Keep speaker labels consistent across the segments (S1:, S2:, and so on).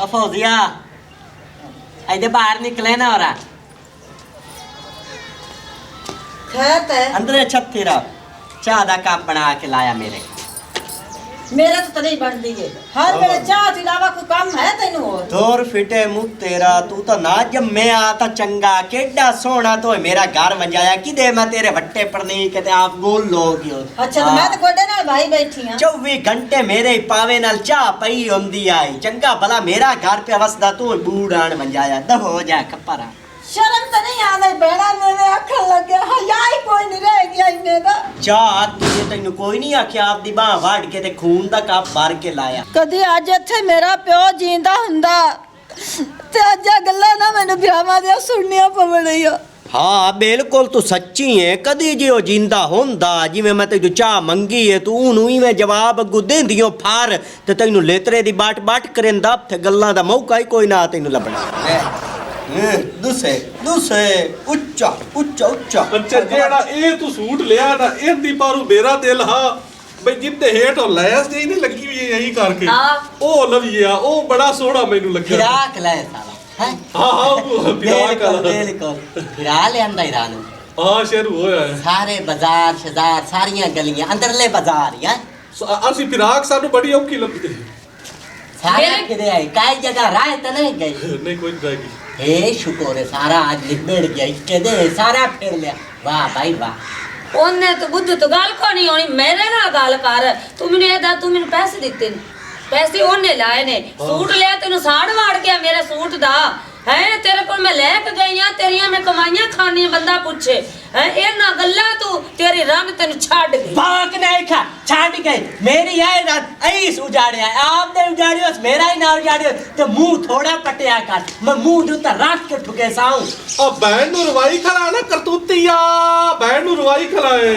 S1: फौजिया इधर बाहर निकले ना हो रहा
S2: खैर है
S1: अंदर छत्ती रहो चाह दा कप बना के लाया
S2: मेरा तो नहीं बनती है हर मेरे चाह के अलावा कोई काम है तेन और
S1: दूर फिटे मुंह तेरा तू तो ना जब मैं आता चंगा केडा सोना तो मेरा घर मंजाया किदे मैं तेरे वट्टे पर नहीं कहते आप बोल लोगी
S2: अच्छा तो मैं तो कोडे नाल भाई बैठी हां
S1: 24 घंटे मेरे ही पावे नाल चाह पई होंदी आई चंगा भला मेरा घर पे वसदा तू बूढ़ान मंजाया दब हो जा कपरा
S2: शर्म तो नहीं आने बेड़ा मेरे अखन लग गया हया ही कोई नहीं रह गया इन्ने दा
S1: चाह तुझे तैनू कोई नहीं आख्या आपदी बाह वाड़ के ते खून दा कप भर के लाया
S2: कदी अज इत्थे मेरा प्यो जींदा हुंदा ते अज गल्लां ना मैनू ब्याहां दी सुननियां पवणियां
S1: हाँ बिल्कुल तू सच्ची है कदी जे ओ जिंदा होंदा जिवें मैं तेनू चाह मंगी है तू ओनू ही मैं जवाब अगू देंदियो फार ते तैनू लेतरे दी बाट बाट करेंदा ते गल्लां दा मौका ही कोई ना तैनू लभना दूसरे दूसरे उच्चा उच्चा उच्चा
S3: अच्छा जेड़ा ए तू सूट लिया ना ਇਹਦੀ ਪਾਰੂ ਮੇਰਾ ਦਿਲ ਹਾਂ ਬਈ ਜਿੱਤੇ ਹੇਠ ਉਹ ਲੈਸ ਜਿਹੀ ਨਹੀਂ ਲੱਗੀ ਹੋਈ ਇਹੀ ਕਰਕੇ ਉਹ ਲਵੀਆ ਉਹ ਬੜਾ ਸੋਹਣਾ ਮੈਨੂੰ ਲੱਗਿਆ
S1: फिराक लाए साला हैं
S3: ਹਾਂ ਉਹ ਫਿਰਾਕ
S1: बिल्कुल फिरा ले अंदर ईरान
S3: ਹਾਂ ਸ਼ੁਰੂ ਹੋਇਆ ਹੈ
S1: सारे बाजार शजार सारियां गलियां अंदरले बाजार हैं
S3: ਅਸੀਂ ਫਿਰਾਕ ਸਾਨੂੰ ਬੜੀ ਔਖੀ ਲੱਗਦੀ
S1: सारे किधर आई काई जगह राह तो नहीं गई
S3: ਨਹੀਂ ਕੋਈ ਨਹੀਂ ਜਾਏਗੀ
S1: हे शुक्र है सारा आज निबड़ गया इक्के दे सारा फिर लिया वाह भाई वाह
S4: ਉਹਨੇ ਤਾਂ ਬੁੱਧ ਤੋਂ ਗੱਲ ਕੋ ਨਹੀਂ ਹੋਣੀ ਮੇਰੇ ਨਾਲ ਗੱਲ ਕਰ ਤੂੰ ਮੈਨੂੰ ਇਹ ਦੱਸ ਤੂੰ ਮੈਨੂੰ ਪੈਸੇ ਦਿੱਤੇ ਨੇ ਪੈਸੇ ਉਹਨੇ ਲਾਏ ਨੇ ਸੂਟ ਲਿਆ ਤੈਨੂੰ ਸਾੜ ਵਾੜ ਗਿਆ ਮੇਰੇ ਸੂਟ ਦਾ ਹੈ ਤੇਰੇ ਕੋਲ ਮੈਂ ਲੈ ਕੇ ਗਈ ਆ ਤੇਰੀਆਂ ਮੈਂ ਕਮਾਈਆਂ ਖਾਣੀਆਂ ਬੰਦਾ ਪੁੱਛੇ ਹੈ ਇਹਨਾਂ ਗੱਲਾਂ ਤੂੰ ਤੇਰੀ ਰੰਗ ਤੈਨੂੰ ਛੱਡ ਗਈ
S1: बाक नहीं खा छाड़ गई मेरी आए रात ऐस उजाड़िया आपने उजाड़ियो मेरा ही ना उजाड़ियो तो मुंह थोड़ा पटिया कर मैं मुंह जो तो रख के ठुके साऊं
S3: ਆ ਬੈਣ ਨੂੰ ਰਵਾਈ ਖਲਾ ਨਾ ਕਰਤੂਤੀਆ ਬੈਣ ਨੂੰ ਰਵਾਈ ਖਲਾਏ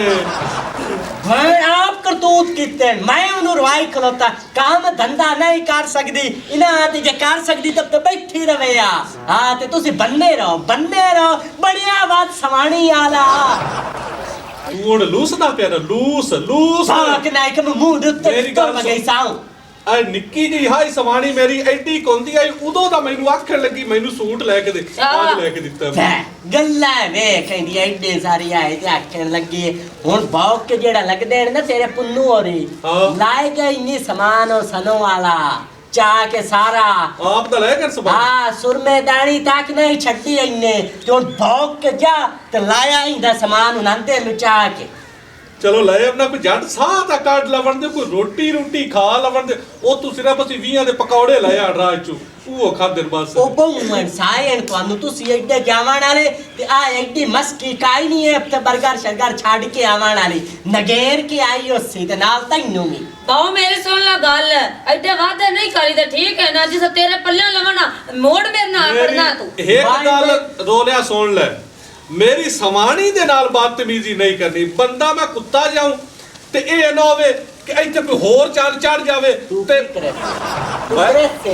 S1: मैं आप करतूत किते मैं उन्हें रुआई खलोता काम धंधा नहीं कर सकती इन्हें आती जे कर सकती तब तो बैठी रहे या हाँ ते तुसी बनने रहो बढ़िया बात सवानी आला
S3: ਤੂੰ ਹੁਣ ਲੂਸਦਾ ਪਿਆ ਨਾ ਲੂਸ ਲੂਸ
S1: बाक नहीं कि मैं मुंह दे उत्ते
S3: मेरी
S1: तो
S3: गल
S1: मैं
S3: सुन।
S1: गई साऊं
S3: ਐ ਨਿੱਕੀ ਜਿਹੀ ਹਾਈ ਸਵਾਣੀ ਮੇਰੀ ਐਡੀ ਕੁੰਦੀ ਆਈ ਉਦੋਂ ਤਾਂ ਮੈਨੂੰ ਆਖਣ ਲੱਗੀ ਮੈਨੂੰ ਸੂਟ ਲੈ ਕੇ ਦੇ ਅੱਜ ਲੈ ਕੇ ਦਿੱਤਾ ਮੈਂ।
S1: गल्ला वे कहंदी एडे सारी आए ते आखन लगी हुन भौक के जेड़ा लगदे ना तेरे पुन्नू होरी
S3: हाँ।
S1: लाए गए इन्नी सामान और सनो वाला चाह के सारा
S3: ਆਪ ਤਾਂ ਲੈ ਕਰ ਸਭਾ
S1: हाँ सुरमेदानी तक नहीं छड्डी इन्ने जो भौक के जा ते लाया इंदा सामान उनंदे लुचा के
S3: ਚਲੋ ਲੈ ਆਪਣਾ ਕੋਈ ਜੱਟ ਸਾਹ ਤਾਂ ਕੱਢ ਲਵਣ ਦੇ ਕੋਈ ਰੋਟੀ ਰੋਟੀ ਖਾ ਲਵਣ ਦੇ ਉਹ ਤੂੰ ਸਿਰਫ ਅਸੀਂ 20 ਦੇ ਪਕੌੜੇ ਲੈ ਆ ਰਾਜ ਚੋਂ ਉਹ ਖਾਦਰ ਬਸ
S1: ओ बहुमन सायन ਤੁਹਾਨੂੰ ਤੁਸੀਂ ਐਡੇ ਜਾਵਣ ਵਾਲੇ ਤੇ ਆ ਐਡੀ ਮਸਕੀ ਕਾਈ ਨਹੀਂ ਹੈ ਤੇ 버ਗਰ ਸ਼ਰਗਰ ਛੱਡ ਕੇ ਆਵਣ ਵਾਲੀ ਨਗੇਰ ਕੇ ਆਈ ਉਸੇ ਤੇ ਨਾਲ ਤੈਨੂੰ ਵੀ
S4: ਬਾਉ ਮੇਰੀ ਸੁਣ ਲੈ ਗੱਲ ਐਡੇ ਵਾਅਦੇ ਨਹੀਂ ਕਰੀਦੇ ਠੀਕ ਹੈ ਨਾ ਜਿਸ ਤੇਰੇ ਪੱਲੇ ਲਵਣਾ ਮੋੜ ਮੇਰੇ ਨਾਲ ਪੜਨਾ ਤੂੰ
S3: ਇੱਕ ਗੱਲ ਰੋਲਿਆ ਸੁਣ ਲੈ ਮੇਰੀ ਸਵਾਣੀ ਦੇ ਨਾਲ ਬਦਤਮੀਜ਼ੀ ਨਹੀਂ ਕਰਨੀ ਬੰਦਾ ਮੈਂ ਕੁੱਤਾ ਜਾਉਂ ਤੇ ਇਹ ਨਾ ਹੋਵੇ ਕਿ ਇੱਥੇ ਕੋਈ ਹੋਰ ਚੱਲ ਚੜ ਜਾਵੇ ਤੇ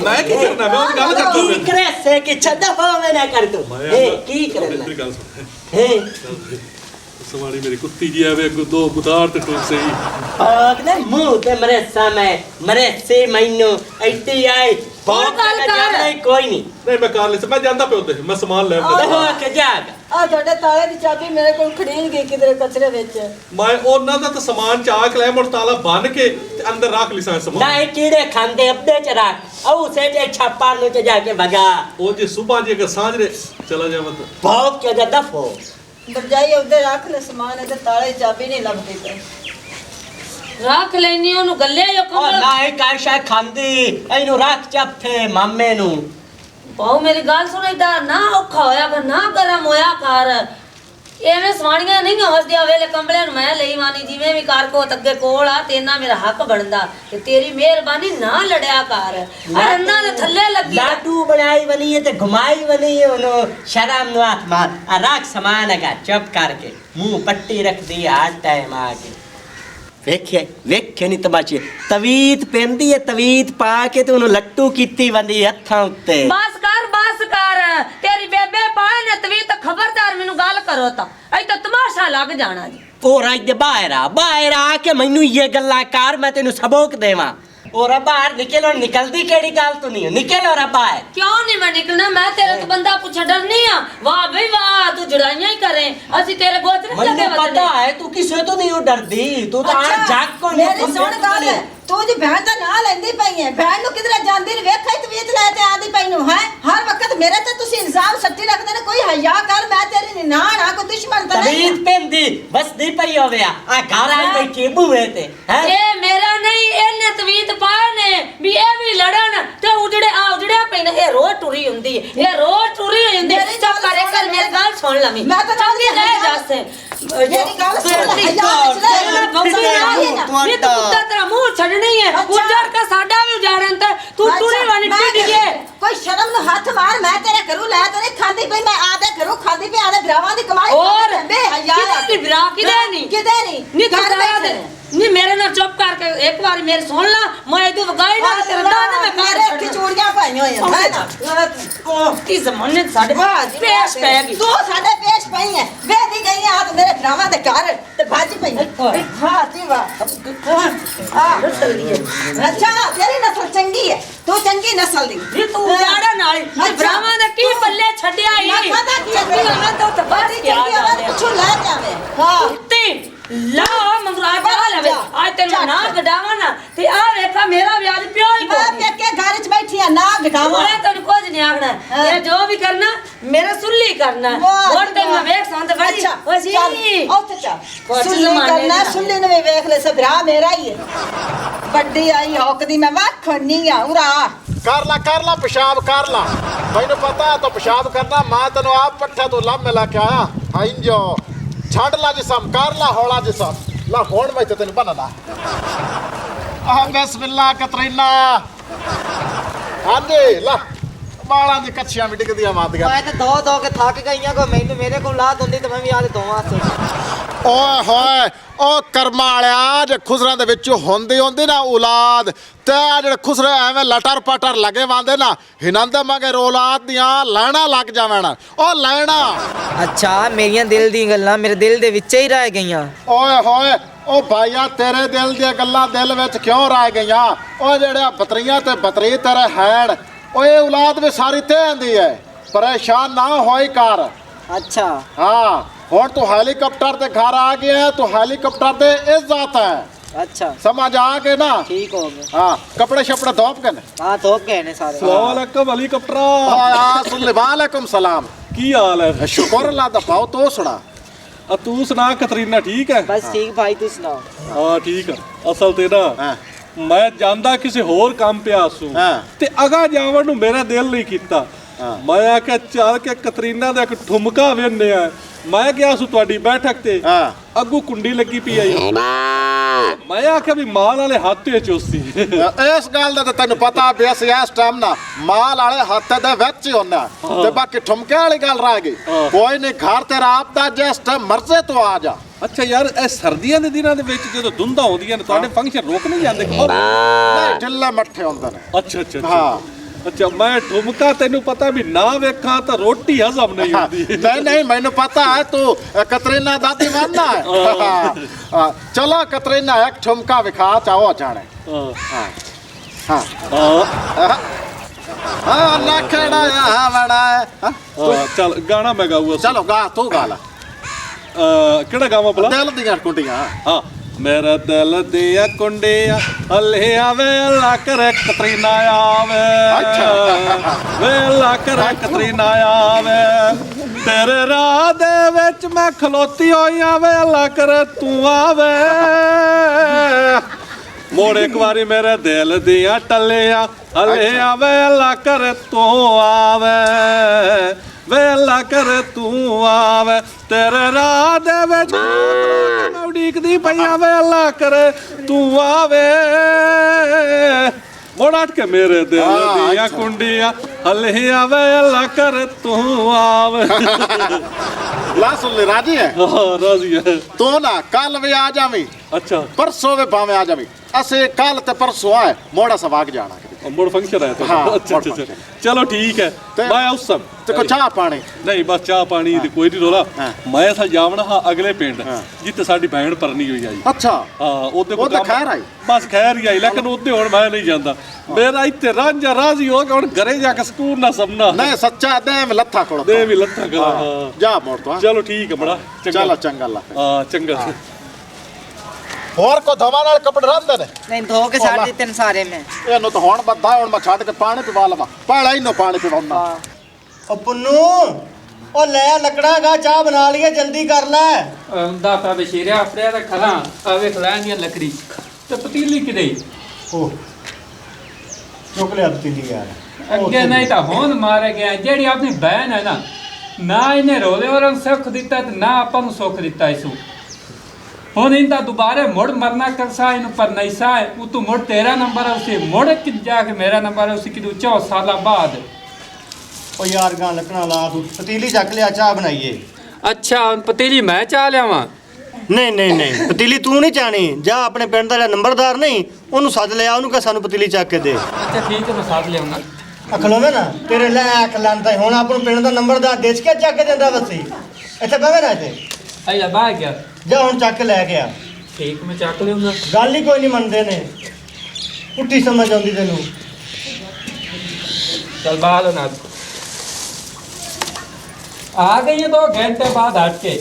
S3: ਮੈਂ ਕੀ ਕਰਨਾ ਮੈਂ ਉਹ ਗੱਲ ਕਰਦਾ
S1: ਕੀ ਕਰੇ ਸੇ ਕਿ ਛੱਡਾ ਹੋਵੇ ਨਾ ਕਰ ਤੂੰ ਕੀ ਕਰਨਾ
S3: ਮੇਰੀ ਗੱਲ ਸੁਣ
S1: ਹੈ
S3: ਸਵਾਣੀ ਮੇਰੀ ਕੁੱਤੀ ਜੀ ਆਵੇ ਦੋ ਗੁਦਾਰ ਤੇ ਟੁੱਟ ਸਹੀ
S1: ਅਗਨੇ ਮੂੰਹ ਤੇ ਮਰੇ ਸੇ ਮੈਨੂੰ ਐਡੀ ਆਈ ਬਹੁਤ
S4: ਗੱਲ ਕਰ।
S1: ਜਾਣਾ ਕੋਈ ਨਹੀਂ
S3: ਨਹੀਂ ਮੈਂ ਕਾਰ ਲੈ ਮੈਂ ਜਾਂਦਾ ਪਿਆ ਉੱਤੇ ਮੈਂ ਸਮਾਨ ਲੈ
S1: ਹੋ ਕੇ ਜਾਗ
S2: ਆ ਤੁਹਾਡੇ ਤਾਲੇ ਦੀ ਚਾਬੀ ਮੇਰੇ ਕੋਲ ਖੜੀ ਗਈ ਕਿਧਰੇ ਕਚਰੇ ਵਿੱਚ
S3: ਮੈਂ ਉਹਨਾਂ ਦਾ ਤਾਂ ਸਮਾਨ ਚਾਕ ਲੈ ਮੁੜ ਤਾਲਾ ਬੰਨ ਕੇ ਤੇ ਅੰਦਰ ਰੱਖ ਲਈ ਸਾਂ ਸਮਾਨ
S1: ਨਾ ਇਹ ਕੀੜੇ ਖਾਂਦੇ ਅੱਬੇ ਚ ਰੱਖ ਉਹ ਸੇ ਜੇ ਛਾਪਾ ਨੂੰ ਚ ਜਾ ਕੇ ਭਗਾ
S3: ਉਹ ਜੇ ਸੁਬਾਹ ਜੇ ਕਿ ਸਾਂਝਰੇ ਚਲਾ ਜਾਵਾਂ ਤਾਂ
S1: ਬਹੁਤ ਕੇ ਦਫੋ
S2: ਬਰਜਾਈ ਉਹਦੇ ਰੱਖ ਲੈ ਸਮਾਨ ਇਹਦੇ ਤਾਲੇ ਦੀ ਚਾਬੀ ਨਹੀਂ ਲੱਭਦੀ ਤੇ
S4: ਰੱਖ ਲੈਣੀ ਉਹਨੂੰ ਗੱਲੇ ਜੋ
S1: ਉਹ
S4: ਕਮਲ
S1: ਨਾ ਇਹ ਕਾਇਸ਼ਾ ਖਾਂਦੀ ਇਹਨੂੰ ਰੱਖ ਚੱਫੇ ਮਾਮੇ ਨੂੰ
S4: ਬਾਉ ਮੇਰੀ ਗੱਲ ਸੁਣ ਇਦਾਂ ਨਾ ਔਖਾ ਹੋਇਆ ਕਰ ਨਾ ਗਰਮ ਹੋਇਆ ਕਰ ਐਵੇਂ ਸਵਾਣੀਆਂ ਨਹੀਂ ਹੱਸਦਿਆ ਵੇਲੇ ਕੰਬਲਿਆਂ ਨੂੰ ਮੈਂ ਲਈ ਵਾਨੀ ਜਿਵੇਂ ਵੀ ਕਰ ਕੋ ਅੱਗੇ ਕੋਲ ਆ ਤੇ ਨਾ ਮੇਰਾ ਹੱਕ ਬਣਦਾ ਤੇ ਤੇਰੀ ਮਿਹਰਬਾਨੀ ਨਾ ਲੜਿਆ ਕਰ ਅੰਨਾਂ ਦੇ ਥੱਲੇ ਲੱਗੀ
S1: ਲਾਡੂ ਬਣਾਈ ਬਣੀ ਹੈ ਤੇ ਘੁਮਾਈ ਬਣੀ ਹੈ ਉਹਨੂੰ ਸ਼ਰਮ ਨੂੰ ਹੱਥ ਮਾਰ ਆ ਰੱਖ ਸਮਾਨ ਹੈਗਾ ਚੁੱਪ ਕਰਕੇ ਮੂੰਹ ਪੱਟੀ ਰੱਖਦੀ ਹਰ ਟਾਈਮ ਆ ਕੇ ਵੇਖੇ ਨਹੀਂ ਤਮਾਸ਼ੇ ਤਵੀਤ ਪੈਂਦੀ ਹੈ ਤਵੀਤ ਪਾ ਕੇ ਤੇ ਉਹਨੂੰ ਲੱਟੂ ਕੀਤੀ ਬੰਦੀ ਹੱਥਾਂ ਉੱਤੇ
S4: ਬਸ ਕਰ ਤੇਰੀ ਬੇਬੇ ਪਾਏ ਨੇ ਤਵੀ ਤਾਂ ਖਬਰਦਾਰ ਮੈਨੂੰ ਗੱਲ ਕਰੋ ਤਾਂ ਅਈ ਤਾਂ ਤਮਾਸ਼ਾ ਲੱਗ ਜਾਣਾ ਜੀ
S1: ਉਹ ਰਾਜ ਦੇ ਬਾਹਰ ਆ ਕੇ ਮੈਨੂੰ ਇਹ ਗੱਲਾਂ ਕਰ ਮੈਂ ਤੈਨੂੰ ਸਬਕ ਦੇਵਾਂ और बाहर निकलो निकलदी केड़ी गल तू नहीं निकल और बाहर
S4: क्यों नहीं मैं निकलना मैं तेरे तो बंदा पूछा डरनी आ वाह भाई वाह तू जड़ाइयां ही करे असि तेरे गोच नहीं लगे
S1: मुझे पता है तू किसे तो नहीं डरदी तू तो आ जाग को
S2: मेरी सुन गल तू जी बहन का ना लेंदी पई है बहन नु किधर जांदी ने वेखा ही तवीत ले ते आंदी पई नु है हर वक्त मेरे ते तुसी इल्जाम सट्टी रखदे ने कोई हया कर मैं तेरी निनाण आ कोई दुश्मन तो नहीं
S1: तवीत पेंदी बस नहीं पई होवे आ घर आ कोई केबू है ते हैं
S4: ए मेरा नहीं एने तवीत पाए ने भी ए भी लड़न ते उजड़े पे ने ए रोज टुरी हुंदी ए रोज टुरी हुंदी चुप करे कर मेरी गल सुन लवी
S2: मैं तो
S4: चंगी ले जासे
S2: मेरी गल सुन हया
S4: ये तो कुत्ता तेरा मुंह छड़नी है उजड़ का साडा भी उजाड़न ते तू टुरी वाली टिड गए
S2: कोई शर्म नु हाथ मार मैं तेरे घरू ले तो नहीं खांदी पई मैं आदे घरू खांदी पे आदे भरावां दी कमाई
S4: और
S2: बे हया
S4: किदे बिरा किदे नहीं
S2: नहीं
S4: घर बैठे नहीं मेरे नाल चुप करके एक बार मेरे सुन ला मैं इदू वगाई ना तेरा दादा मैं
S2: मेरे की चूड़ियां पाई होई है ना
S4: की जमाने साडे पेश पै गई
S2: तू साडे पेश पई है वे दी गई है आ मेरे भरावां दे घर ते भज पई हां जी वाह अच्छा तेरी नस्ल चंगी है तू चंगी नस्ल दी
S4: ये तू उजाड़ा नाल ब्राह्मण दा की पल्ले छड्या ही
S2: पता की है
S4: मैं तो तबारी
S2: क्या जावे कुछ ले जावे हां
S4: कुत्ते ला मंगरा डाल लवे आज ते ना गडावा ना ते आ वेखा मेरा व्याज पियो ही को
S2: मैं के घर च बैठी है ना गडावा
S4: मैं तो कुछ नहीं आखना ये जो भी करना मेरा सुल्ली करना और ते मैं वेख संत बड़ी ओ जी
S2: ओथे चल सुल्ली करना सुल्ली ने वेख ले सब भरा मेरा ही है बड्डी आई हौकदी मैं वाखनी आ उरा
S5: कर ला पेशाब कर ला मैनू पता है तो पेशाब करना मैं तेन आप पट्ठे तो लम मिला के आया आई जो छड़ ला जिसम कर ला हौला जिसम ला होण मैं तेन बना ला बिस्मिल्लाह कतरीना हाँ जी ला बाला दी कच्छियां भी डिगदियां मारदियां
S6: मैं तो दो के थक गईयां को मैनू मेरे को ला दंदी तो मैं भी आज दोवां
S5: ओए होए ओ कर्मा वालिया जे खुसरां दे विच होंदी ना औलाद ते आ जेड़े खुसरे एवें लटर पटर लगे वांदे ना हिनन दे मगर औलाद दियां लैना लग जावण ओ लैना
S6: अच्छा मेरियां दिल दी गल्लां मेरे दिल दे विच ही रह गईयां
S5: ओए होए ओ भाईया तेरे दिल दी गल्लां दिल विच क्यों रह गईयां ओ जेड़े बतरियां ते बतरी तेरे हैड़ ओ ये औलाद भी सारी ते आंदी है परेशान ना होई कर
S6: अच्छा
S5: हाँ हुण तू हेलीकॉप्टर ते घर आ गया है तो हेलीकॉप्टर दे इज्जत है
S6: अच्छा
S5: समझ आ गए ना
S6: ठीक हो गया
S5: हाँ कपड़े शपड़े धोप के
S6: हाँ तो गए ने सारे
S3: अस्सलामुअलैकुम हेलीकॉप्टर
S5: वालेकुम सलाम
S3: की हाल है
S5: शुक्र अल्लाह दा पाओ तो सुना
S3: तू सुना कतरीना ठीक है
S6: बस ठीक भाई तू सुनाओ
S3: हाँ ठीक है असल ते ना
S5: हाँ
S3: मैं ਜਾਂਦਾ ਕਿਸੇ ਹੋਰ ਕੰਮ ਪਿਆ ਸੂ ਤੇ ਅਗਾ ਜਾਵਣ ਨੂੰ ਮੇਰਾ ਦਿਲ ਨਹੀਂ ਕੀਤਾ ਮੈਂ ਆਖਿਆ ਚੱਲ ਕੇ ਕਤਰੀਨਾ ਦਾ ਇੱਕ ਠੁਮਕਾ ਵੇਨੇ ਆ ਮੈਂ ਗਿਆ ਸੂ ਤੁਹਾਡੀ ਬੈਠਕ ਤੇ ਅੱਗੂ ਕੁੰਡੀ ਲੱਗੀ ਪਈ ਆਈ ਮੈਂ ਆਖਿਆ ਵੀ ਮਾਲ ਵਾਲੇ ਹੱਥ ਵਿੱਚ ਉਸੀ
S5: ਇਸ ਗੱਲ ਦਾ ਤਾਂ ਤੈਨੂੰ ਪਤਾ ਵੀ ਅਸੀਂ ਇਸ ਟਾਈਮ ਨਾ ਮਾਲ ਵਾਲੇ ਹੱਥ ਦੇ ਵਿੱਚ ਹੀ ਹੁੰਨਾ ਤੇ ਬਾਕੀ ਠੁਮਕੇ ਵਾਲੀ ਗੱਲ ਰਹਿ ਗਈ ਕੋਈ ਨਹੀਂ ਘਰ ਤੇਰਾ ਆਪ ਦਾ ਜਿਸ ਟਾਈਮ ਮਰਜ਼ੇ ਤੋਂ ਆ ਜਾ
S3: ਅੱਛਾ ਯਾਰ ਇਹ ਸਰਦੀਆਂ ਦੇ ਦਿਨਾਂ ਦੇ ਵਿੱਚ ਜਦੋਂ ਧੁੰਦਾਂ ਆਉਂਦੀਆਂ ਨੇ ਤੁਹਾਡੇ ਫੰਕਸ਼ਨ ਰੁਕ ਨਹੀਂ ਜਾਂਦੇ
S5: ਨਹੀਂ ਢਿੱਲੇ ਮੱਠੇ ਹੁੰਦੇ ਨੇ
S3: ਅੱਛਾ ਅੱਛਾ ਹਾਂ ਅੱਛਾ ਮੈਂ ਠੁਮਕਾ ਤੈਨੂੰ ਪਤਾ ਵੀ ਨਾ ਵੇਖਾਂ ਤਾਂ ਰੋਟੀ ਹਜ਼ਮ ਨਹੀਂ ਹੁੰਦੀ
S5: ਨਹੀਂ ਮੈਨੂੰ ਪਤਾ ਹੈ ਤੂੰ ਕਤਰੀਨਾ ਦਾ دیਵਾਨਾ ਹੈ ਚਲੋ ਕਤਰੀਨਾ ਇੱਕ ਠੁਮਕਾ ਵਿਖਾ ਚਾਹੋ ਜਾਣੇ ਹਾਂ ਹਾਂ ਨਾ ਖੜਾ ਆ ਵੜਾ
S3: ਚੱਲ ਗਾਣਾ ਮੈਂ ਗਾਊਗਾ
S5: ਚਲੋ ਗਾ ਤੂੰ ਗਾ ਲਾ
S3: ਕਿਹੜਾ ਗਾਵਾਂ ਭਲਾ
S5: ਦਿਲ ਦੀਆਂ ਕੁੰਡੀਆਂ
S3: ਹਾਂ मेरा दिल दिया कुंडिया अल्ले आवे अल्लाह करे कतरीना आवे वे अल्लाह करे कतरीना आवे तेरे राह दे विच मैं खलोती होई आवे अल्लाह करे तू आवे मोड़ एक बारी मेरे दिल दिया टलिया अल्ले आवे अल्लाह करे तू आवे वे अल्लाह करे तू आवे तेरे राह दे विच उड़ीकदी पई आवे अल्लाह करे तू आवे मोड़ अट के मेरे दिल दियां कुंडियां हले आवे अल्लाह करे तू आवे
S5: ला सुन ले राजी है
S3: हाँ राजी है
S5: तू ना कल भी आ जावी
S3: अच्छा
S5: परसों भी भावे आ जावी असे कल ते परसों आए मोड़ा सवाग जाना
S3: ਮੁੜ ਫੰਕਸ਼ਨ ਹੈ
S5: ਹਾਂ,
S3: ਤੁਹਾਡਾ ਅੱਛਾ
S5: ਮੁੜ
S3: ਅੱਛਾ
S5: function।
S3: ਚਲੋ ਠੀਕ ਹੈ
S5: ਤੇ-
S3: ਮੈਂ ਉਸ ਸਭ
S5: ਤੇ ਕੋ ਚਾਹ ਪਾਣੀ
S3: ਨਹੀਂ ਬਸ ਚਾਹ ਪਾਣੀ ਦੀ ਕੋਈ ਨਹੀਂ ਰੋਲਾ
S5: ਹਾਂ।
S3: ਮੈਂ ਅਸਲ ਜਾਵਣਾ ਹਾਂ ਅਗਲੇ ਪਿੰਡ
S5: ਹਾਂ।
S3: ਜਿੱਥੇ ਸਾਡੀ ਭੈਣ ਪਰਨੀ ਹੋਈ ਆਈ
S5: ਅੱਛਾ
S3: ਹਾਂ ਉਹਦੇ
S5: ਉਹ ਤਾਂ ਖੈਰ ਆਈ।
S3: ਬਸ ਖੈਰ ਹੀ ਆਈ ਲੇਕਿਨ ਉੱਤੇ ਹੁਣ ਮੈਂ ਨਹੀਂ ਜਾਂਦਾ ਮੇਰਾ ਇੱਥੇ ਰਾਂਝਾ ਰਾਜ਼ੀ ਹੋ ਕੇ ਹੁਣ ਘਰੇ ਜਾ ਕੇ ਸਕੂਨ ਨਾ ਸਮਨਾ
S5: ਨਹੀਂ ਸੱਚਾ ਦੇ ਲੱਥਾ ਕੋਲ
S3: ਦੇ ਵੀ ਲੱਤਾਂ ਕਰਾ
S5: ਹਾਂ, ਜਾ ਮੋੜ ਤੋਂ
S3: ਚਲੋ ਠੀਕ ਹੈ ਬੜਾ
S5: ਚਲੋ ਚੰਗਾ ਲਾ
S3: ਹਾਂ ਚੰਗਾ
S5: ਹੋਰ ਕੋ ਧਵਾ ਨਾਲ ਕੱਪੜੇ ਰਹਿੰਦੇ ਨੇ
S6: ਨਹੀਂ ਧੋ ਕੇ ਛੱਡ ਦਿੱਤੇ ਨੇ ਸਾਰੇ ਮੈਂ
S5: ਇਹਨੂੰ ਤਾਂ ਹੁਣ ਬੱਦਾ ਹੁਣ ਮੈਂ ਛੱਡ ਕੇ ਪਾਣੀ ਪਿਵਾ ਲਵਾਂ ਪਾਲਾ ਇਹਨੂੰ ਪਾਣੀ ਪਿਵਾਉਣਾ
S7: ਉਹ ਪੁੰਨੂ ਉਹ ਲੈ ਲੱਕੜਾਂ ਗਾ ਚਾਹ ਬਣਾ ਲਈਏ ਜਲਦੀ ਕਰ ਲੈ
S8: ਦਾ ਪਾ ਬਸ਼ੀਰਿਆ ਆਪਣਿਆ ਦਾ ਖਲਾ ਆਵੇ ਖਲਾਣ ਦੀ ਲੱਕੜੀ ਤੇ ਪਤੀਲੀ ਕਿਦੇ
S7: ਉਹ ਚੁੱਕ ਲਿਆ ਪਤੀਲੀ ਯਾਰ
S8: ਅੱਗੇ ਨਹੀਂ ਤਾਂ ਹੁਣ ਮਾਰੇ ਗਿਆ ਜਿਹੜੀ ਆਪਣੀ ਬਹਿਨ ਹੈ ਨਾ ਇਹਨੇ ਰੋਲੇ ਔਰ ਸੁੱਖ ਦਿੱਤਾ ਤੇ ਨਾ ਆਪਾਂ ਨੂੰ ਸੁੱਖ ਦਿੱਤਾ ਇਸੂ ਹੁਣ ਇੰਦਾ ਦੁਬਾਰੇ ਮੁੜ ਮਰਨਾ ਕਰਸਾ ਇਹਨੂੰ ਪਰ ਨਹੀਂ ਸਾ ਉਹ ਤੂੰ ਮੁੜ ਤੇਰਾ ਨੰਬਰ ਹੈ ਉਸੇ ਮੁੜ ਕਿ ਜਾ ਕੇ ਮੇਰਾ ਨੰਬਰ ਹੈ ਉਸੇ ਕਿ 4 ਸਾਲਾਂ ਬਾਅਦ
S7: ਉਹ ਯਾਰ ਗਾਂ ਲੱਕੜਾਂ ਲਾ ਤੂੰ ਪਤੀਲੀ ਚੱਕ ਲਿਆ ਚਾਹ ਬਣਾਈਏ
S8: ਅੱਛਾ ਹੁਣ ਪਤੀਲੀ ਮੈਂ ਚਾਹ ਲਿਆਵਾਂ
S7: ਨਹੀਂ ਨਹੀਂ ਨਹੀਂ ਪਤੀਲੀ ਤੂੰ ਨਹੀਂ ਚਾਣੀ ਜਾ ਆਪਣੇ ਪਿੰਡ ਦਾ ਜਿਹੜਾ ਨੰਬਰਦਾਰ ਨਹੀਂ ਉਹਨੂੰ ਸੱਦ ਲਿਆ ਉਹਨੂੰ ਕਹ ਸਾਨੂੰ ਪਤੀਲੀ ਚੱਕ ਕੇ ਦੇ
S8: ਅੱਛਾ ਠੀਕ ਹੈ ਮੈਂ ਸਾਥ ਲਿਆਉਂਗਾ
S7: ਅਖਲੋਵੇਂ ਨਾ ਤੇਰੇ ਲੈ ਅਖਲੰਦਾ ਹੁਣ ਆਪਾਂ ਨੂੰ ਪਿੰਡ ਦਾ ਨੰਬਰਦਾਰ ਦੇਚ ਕੇ ਚੱਕ ਕੇ ਦਿੰਦਾ ਵਸੀ ਇੱਥੇ ਬਹਿਵੇਂ ਨਾ ਇੱਥੇ
S8: ਆਇਆ ਬਾਹਰ ਗਿਆ
S7: ਜਾ ਹੁਣ ਚੱਕ ਕੇ ਲੈ ਗਿਆ
S8: ਠੀਕ ਮੈਂ ਚੱਕ ਲਿਆਉਂਗਾ
S7: ਗੱਲ ਹੀ ਕੋਈ ਨਹੀਂ ਮੰਨਦੇ ਨੇ ਪੁੱਠੀ ਸਮਝ ਆਉਂਦੀ ਤੈਨੂੰ
S8: चल बाहर ना आ गई है 2 घंटे बाद हट के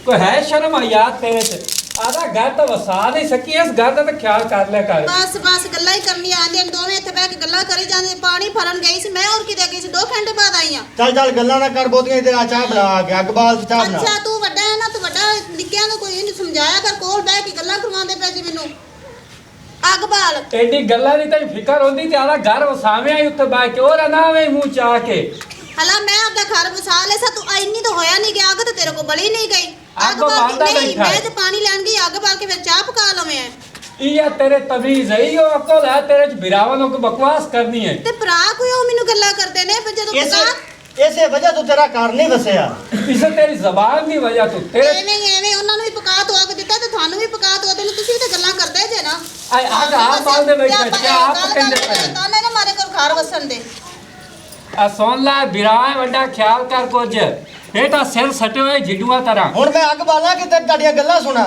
S8: कोई है शर्म याद तेरे से आधा घर तो वसा नहीं सकी इस घर का तो ख्याल कर ले कर
S2: ਬਸ ਬਸ ਗੱਲਾਂ ਹੀ ਕਰਨੀਆਂ ਆਂਦੀਆਂ ਨੇ ਦੋਵੇਂ ਇੱਥੇ ਬਹਿ ਕੇ ਗੱਲਾਂ ਕਰੀ ਜਾਂਦੇ ਪਾਣੀ ਭਰਨ ਗਈ ਸੀ ਮੈਂ ਹੋਰ ਕਿਤੇ ਗਈ ਸੀ 2 ਘੰਟੇ ਬਾਅਦ ਆਈ ਆ
S7: ਚੱਲ ਚੱਲ ਗੱਲਾਂ ਨਾ ਕਰ ਬਹੁਤੀਆਂ ਇੱਧਰ ਆ ਚਾਹ ਬਣਾ ਕੇ ਅੱਗ ਬਾਲ ਤੇ ਚਾਹ ਬਣਾ
S2: ਅੱਛਾ ਤੂੰ ਵੱਡਾ ਹੈ ਨਾ ਤੂੰ ਵੱਡਾ ਨਿੱਕਿਆਂ ਨੂੰ ਕੋਈ ਇਹਨੂੰ ਸਮਝਾਇਆ ਕਰ ਕੋਲ ਬਹਿ ਕੇ ਗੱਲਾਂ ਕਰਵਾਉਂਦੇ ਪਏ ਸੀ ਮੈਨੂੰ ਅੱਗ ਬਾਲ
S8: एडी गल्ला नहीं तेरी फिकर होंदी ते आधा घर वसावे आई उत्ते बाय के और ना वे मुंह चा के
S2: ਹਲਾ ਮੈਂ ਆਪਦਾ ਘਰ ਵਸਾ ਲਿਆ ਸਾ ਤੂੰ ਇੰਨੀ ਤਾਂ ਹੋਇਆ ਨਹੀਂ ਗਿਆ ਅੱਗ ਤਾਂ ਤੇਰੇ ਕੋ ਬਲੀ ਨਹੀਂ ਗਈ
S8: ਅੱਗ
S2: ਬਾਲ ਕੇ
S8: ਬਾਲਦਾ
S2: ਨਹੀਂ
S8: ਬੈਠਾ
S2: ਮੈਂ ਤੇ ਪਾਣੀ ਲੈਣ ਗਈ ਅੱਗ ਬਾਲ ਕੇ ਫਿਰ ਚਾਹ ਪਕਾ ਲਵੇਂ
S8: ये तेरे तमीज है यो अकल है तेरे च बिरावलों को बकवास करनी है
S2: ਤੇ ਭਰਾ ਕੋਈ ਉਹ ਮੈਨੂੰ ਗੱਲਾਂ ਕਰਦੇ ਨੇ ਫਿਰ ਜਦੋਂ ਪਕਾ
S7: ਇਸੇ ਵਜ੍ਹਾ ਤੋਂ ਤੇਰਾ ਘਰ ਨਹੀਂ ਵਸਿਆ
S8: इसे तेरी जबान की वजह तो तेरे
S2: ਐਵੇਂ ਉਹਨਾਂ ਨੂੰ ਵੀ ਪਕਾ ਦੋ ਅੱਗ ਦਿੱਤਾ ਤੇ ਤੁਹਾਨੂੰ ਵੀ ਪਕਾ ਦੋ ਤੇ ਤੁਸੀਂ ਵੀ ਤਾਂ ਗੱਲਾਂ ਕਰਦੇ ਜੇ ਨਾ
S8: आई आग आप बाल दे बैठा क्या आप कहंदे पे
S2: ਤਾਂ ਨਾ ਮਾਰੇ ਕੋਲ ਘਰ ਵਸਣ ਦੇ
S8: आ सोन ला बिराए वड्डा ख्याल कर कुछ बेटा सिर सटे हुए जिडुआ तरह
S7: ਹੁਣ ਮੈਂ ਅੱਗ ਬਾਲਾਂ ਕਿ ਤੇ ਤੁਹਾਡੀਆਂ ਗੱਲਾਂ ਸੁਣਾ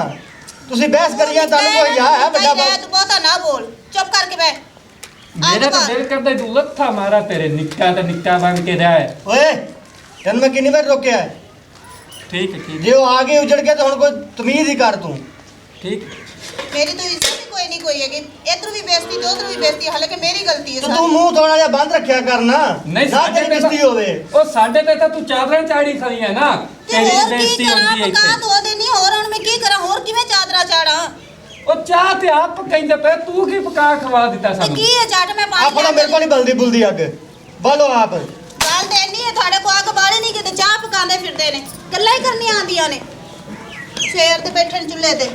S7: ਤੁਸੀਂ ਬਹਿਸ ਕਰੀਆਂ ਤੁਹਾਨੂੰ ਕੋਈ ਯਾ ਹੈ ਵੱਡਾ ਬਾਲ
S2: ਤੂੰ ਬਹੁਤਾ ਨਾ ਬੋਲ ਚੁੱਪ ਕਰਕੇ ਬਹਿ
S8: मेरा तो दिल करता है तू लत्था मारा तेरे निक्का बन के रहा है
S7: ਓਏ ਤੈਨੂੰ ਮੈਂ ਕਿੰਨੀ ਵਾਰ ਰੋਕਿਆ ਹੈ?
S8: ठीक है ठीक
S7: ਜੇ ਉਹ ਆ ਗਏ ਉਜੜ ਕੇ ਤਾਂ ਹੁਣ ਕੋਈ ਤਮੀਜ਼ ਹੀ ਕਰ ਤੂੰ
S8: ठीक
S2: ਮੇਰੀ ਤਾਂ ਇੱਜ਼ਤ ਹੀ ਕੋਈ ਨਹੀਂ ਕੋਈ ਹੈਗੀ ਇਧਰ ਵੀ ਬੇਇੱਜ਼ਤੀ ਤੇ ਉਧਰ ਵੀ ਬੇਇੱਜ਼ਤੀ ਹਾਲਾਂਕਿ ਮੇਰੀ ਗਲਤੀ ਹੈ
S7: ਤੇ ਤੂੰ ਮੂੰਹ ਥੋੜਾ ਜਿਹਾ ਬੰਦ ਰੱਖਿਆ ਕਰਨਾ
S8: नहीं
S7: ਨਾ ਤੇਰੀ ਬੇਇੱਜ਼ਤੀ ਹੋਵੇ
S8: ओ साडे ते तू चादरें चाड़ी खड़ी है ना
S2: ਤੇ
S8: तेरी
S2: ਹੋਰ ਕੀ
S8: बेइज्जती
S2: ਕਰਾਂ
S8: होती है
S2: ਪਕਾ
S8: इत्थे
S7: तो
S2: ਦੋ ਦੇ ਨਹੀਂ ਹੋਰ ਹੁਣ ਮੈਂ ਕੀ ਕਰਾਂ ਹੋਰ ਕਿਵੇਂ ਚਾਦਰਾ ਚਾੜਾਂ
S8: ओ चाह ते आप कहंदे पे तू की पका खवा दिता
S2: ਤੇ
S8: सानू
S2: ਕੀ ਹੈ ਜੱਟ ਮੈਂ ਪਾਣੀ
S7: ਆਪਣਾ ਮੇਰੇ ਕੋਲ ਨਹੀਂ ਬਲਦੀ ਬੁਲਦੀ ਅੱਗ ਬਾਲੋ ਆਪ
S2: ਗੱਲ ਤੇ ਇੰਨੀ ਹੈ ਤੁਹਾਡੇ ਕੋ ਅੱਗ ਬਾਲੀ ਨਹੀਂ ਕਿਤੇ ਚਾਹ ਪਕਾਉਂਦੇ ਫਿਰਦੇ ਨੇ ਗੱਲਾਂ ਹੀ ਕਰਨੀਆਂ ਆਉਂਦੀਆਂ ਨੇ ਸ਼ੇਰ ਤੇ ਬੈਠਣ ਚੁੱਲ੍ਹੇ ਤੇ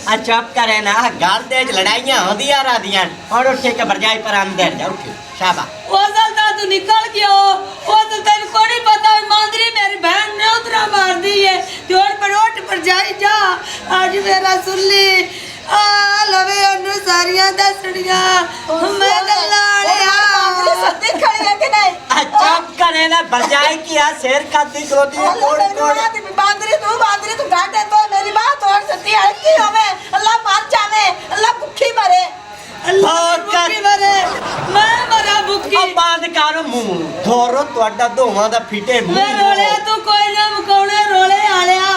S1: ਆ ਚੁੱਪ ਕਰੇ ਨਾ ਘਰ ਦੇ ਚ ਲੜਾਈਆਂ ਹੁੰਦੀਆਂ ਰਹਿੰਦੀਆਂ ਹੁਣ ਉੱਠ ਕੇ ਵਰਜਾਈ ਪਰ ਅੰਦਰ ਜਾ ਉੱਠ ਸ਼ਾਬਾ
S4: ओसल दा तू निकल गया ओ तो तेन को नहीं पता मांदरी मेरी बहन ने उतरा मार दी है जोड़ पर उठ पर जाई जा आज मेरा सुल्ली आ लवे अनु सारियां दसड़ियां मैं गल्लाड़िया
S2: ਸੱਤੀ ਖੜੀ ਹੈ ਕਿ ਨਹੀਂ
S1: ਆ ਚੁੱਪ ਕਰੇ ਨਾ ਵਰਜਾਈ ਕੀ ਆ ਸਿਰ ਕਾਦੀ ਕਰੋਦੀ ਹੈ ਕੋੜ ਕੋੜ
S2: ਬਾਂਦਰੀ ਤੂੰ ਗਾਟੇ ਤੋਂ ਮੇਰੀ ਬਾਤ ਤੋੜ ਸਕਤੀ ਹੈ ਕੀ ਹੋਵੇ ਅੱਲਾ ਮਰ ਜਾਵੇ ਅੱਲਾ ਭੁੱਖੀ ਮਰੇ
S4: अल्लाह भुक्की मरे मैं मरा भुक्की
S1: ਆ ਬੰਦ ਕਰ ਮੂੰਹ ਧੋਰੋ ਤੁਹਾਡਾ ਦੋਵਾਂ ਦਾ ਫਿੱਟੇ
S4: मैं रोलिया तू कोई ना मुकाउने रोले आलिया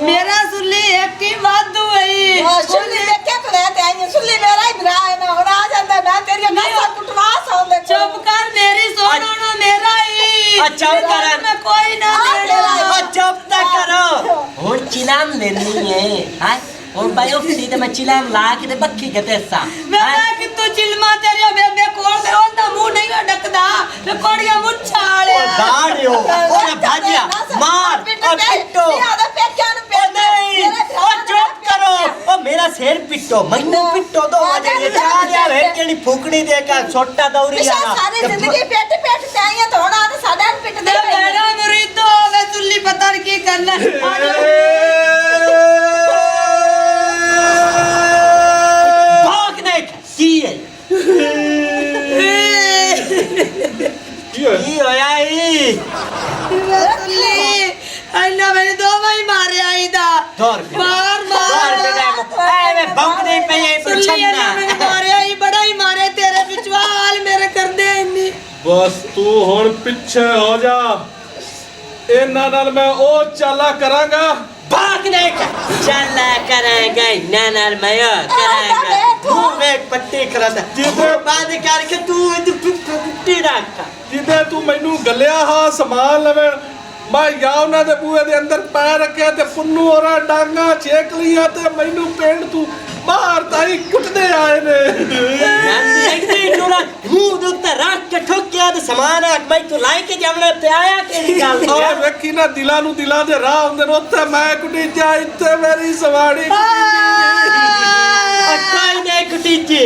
S4: मेरा सुल्ली एक ही वादू है
S2: ਸੁੱਲੀ ਦੇਖਿਆ ਤੂੰ ਲੈ ਤੇ ਆਈ ਸੁੱਲੀ ਮੇਰਾ ਹੀ ਭਰਾ ਹੈ ਨਾ ਹੁਣ ਆ ਜਾਂਦਾ ਮੈਂ ਤੇਰੀਆਂ ਗੱਲਾਂ ਕੁੱਟਵਾਸ ਆਉਂ ਦੇ
S4: चुप कर मेरी सोनो ना मेरा ही
S1: अच्छा,
S4: मेरा
S1: कर।
S4: मैं कोई ना
S2: मेरा ही।
S1: ਆ ਚੁੱਪ ਤਾਂ ਕਰੋ ਹੁਣ ਚਿਲਾਮ ਲੈਣੀ ਹੈ ਹਾਂ ਹੁਣ ਬਾਈ ਉਹ ਤੇ ਮੈਂ ਚਿਲਾਮ ਲਾ ਕੇ ਤੇ ਬੱਕੀ ਕੇ ਤੇਸਾ
S4: मैं कि तू चिलमा तेरे बेबे कोल दे ओंदा मुंह नहीं डकदा मैं कोड़िया मुच्छा आलिया
S1: ਗਾੜਿਓ ਉਹ ਭਾਜਿਆ ਮਾਰ ਉਹ ਪਿੱਟੋ
S2: ਆਦਾ ਪੇਕਿਆਂ ਨੂੰ
S1: ਉਹ ਨਹੀਂ ਉਹ ਚੁੱਪ ਕਰੋ ਉਹ ਮੇਰਾ ਸਿਰ ਪਿੱਟੋ ਮੈਨੂੰ ਪਿੱਟੋ ਦੋ ਵਜੇ ਚਾਰਿਆ ਵੇ ਕਿਹੜੀ ਫੂਕਣੀ ਦੇ ਕੇ ਛੋਟਾ ਦੌਰੀ
S2: ਪਿਛਾ
S1: ਆਣਾ
S2: ਸਾਰੀ ਜ਼ਿੰਦਗੀ ਪੇਟ ਪੇਟ ਤੇ ਆਈਆਂ ਤਾਂ ਹੁਣ ਆ ਤੇ ਸਾਡਾ ਨੂੰ ਪਿੱਟਦੇ
S4: दे
S2: ਪਏ ਨੇ।
S4: मेरा मुरीदो मैं सुल्ली पता नहीं की करना
S1: भाग दे
S3: ਕੀ ਹੋਇਆ
S1: ਕੀ ਹੋਇਆ ਈ
S2: ਇੰਨਾ ਮੈਨੂੰ ਦੋਵਾਂ ਹੀ ਮਾਰਿਆ ਇਹਦਾ
S1: ਧੋਰ
S2: ਮਾਰ
S1: ਐਵੇਂ ਭੌਂਕਦੇ ਪਏ ਪੁੱਛਣਾ
S2: ਮੈਨੂੰ ਮਾਰਿਆ ਹੀ ਬੜਾ ਹੀ ਮਾਰੇ ਤੇਰੇ ਵਿਚਵਾਲ ਮੇਰੇ ਕਰਦੇ ਇੰਨੀ
S3: ਬਸ ਤੂੰ ਹੁਣ ਪਿੱਛੇ ਹੋ ਜਾ ਇਹਨਾਂ ਨਾਲ ਮੈਂ ਉਹ ਚਾਲਾ ਕਰਾਂਗਾ
S1: भागने का चला करेंगे नानर मयो करेंगे तू में पट्टी करता
S3: जिधर
S1: बाद करके तू पट्टी रखा
S3: ਜਿੱਦੇ ਤੂੰ ਮੈਨੂੰ ਗੱਲਿਆ ਹਾਂ ਸਮਾਨ ਲਵੇ ਮੈਂ ਜਾਂ ਉਹਨਾਂ ਦੇ ਬੂਹੇ ਦੇ ਅੰਦਰ ਪੈਰ ਰੱਖਿਆ ਤੇ ਪੁੰਨੂ ਹੋਰਾਂ ਡਾਂਗਾ ਛੇਕ ਲੀਆਂ ਤੇ ਮੈਨੂੰ ਪਿੰਡ ਤੂੰ ਬਾਹਰ ਤਾਈ ਕੁੱਟਦੇ ਆਏ ਨੇ
S1: देखदी नूरा मुंह दुखता रख के ठोकिया ते समान आ मैं तू लाई के जावणे पे आया केड़ी गल
S3: ਓਏ ਵੇਖੀ ਨਾ ਦਿਲਾਂ ਨੂੰ ਦਿਲਾਂ ਦੇ ਰਾਹ ਹੁੰਦੇ ਨੇ ਉੱਥੇ ਮੈਂ ਕੁੱਟੀ ਜਾ ਇੱਥੇ ਮੇਰੀ ਸਵਾੜੀ
S1: अक्काई ने कुटीची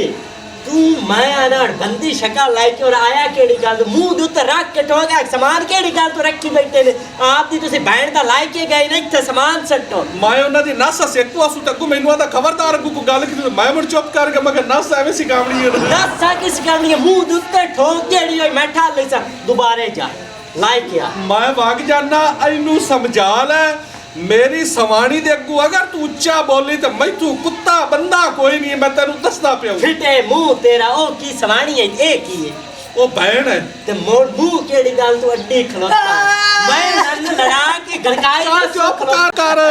S1: तू मैं आना बंदी शक्ल लाई के और आया केड़ी गल मुंह दुखता रख के ठोका समान केड़ी गल तो रखी बैठे ने आप दी तुसी बहन दा लाई के गए ना इत्थे समान सट्टो
S3: ਮੈਂ ਉਹਨਾਂ ਦੀ ਨਸ ਸੇਕੂ ਅਸੂ ਤੱਕੂ ਮੈਨੂੰ ਆਦਾ ਖਬਰਦਾਰ ਅੱਗੂ ਕੋਈ ਗੱਲ ਕੀਤੀ ਮੈਂ ਮੁੜ ਚੁੱਪ ਕਰਕੇ ਮੈਂ ਕਿਹਾ ਨਸ ਐਵੇਂ ਸਿਕਾਵਣੀ ਹੈ
S1: दस किस करनी है मुंह दुखते ठोक केड़ी होई मैं ठाल ले सा दोबारे जा लाई के आ
S3: ਮੈਂ ਵਗ ਜਾਣਾ ਇਹਨੂੰ ਸਮਝਾ ਲੈ ਮੇਰੀ ਸਵਾਣੀ ਦੇ ਅੱਗੂ ਅਗਰ ਤੂੰ ਉੱਚਾ ਬੋਲੀ ਤੇ ਮੈਥੂ ਕੁੱਤਾ ਬੰਦਾ ਕੋਈ ਨਹੀਂ ਮੈਂ ਤੈਨੂੰ ਦੱਸਦਾ ਪਿਆ
S1: फिटे मुंह तेरा ओ की सवानी है ए की है
S3: ਉਹ ਭੈਣ ਹੈ
S1: ते मोर मुंह केड़ी गल तू अड्डी खलोता मैं नन लड़ा के गड़काई
S3: ਚੱਲ ਚੁੱਪ ਕਰ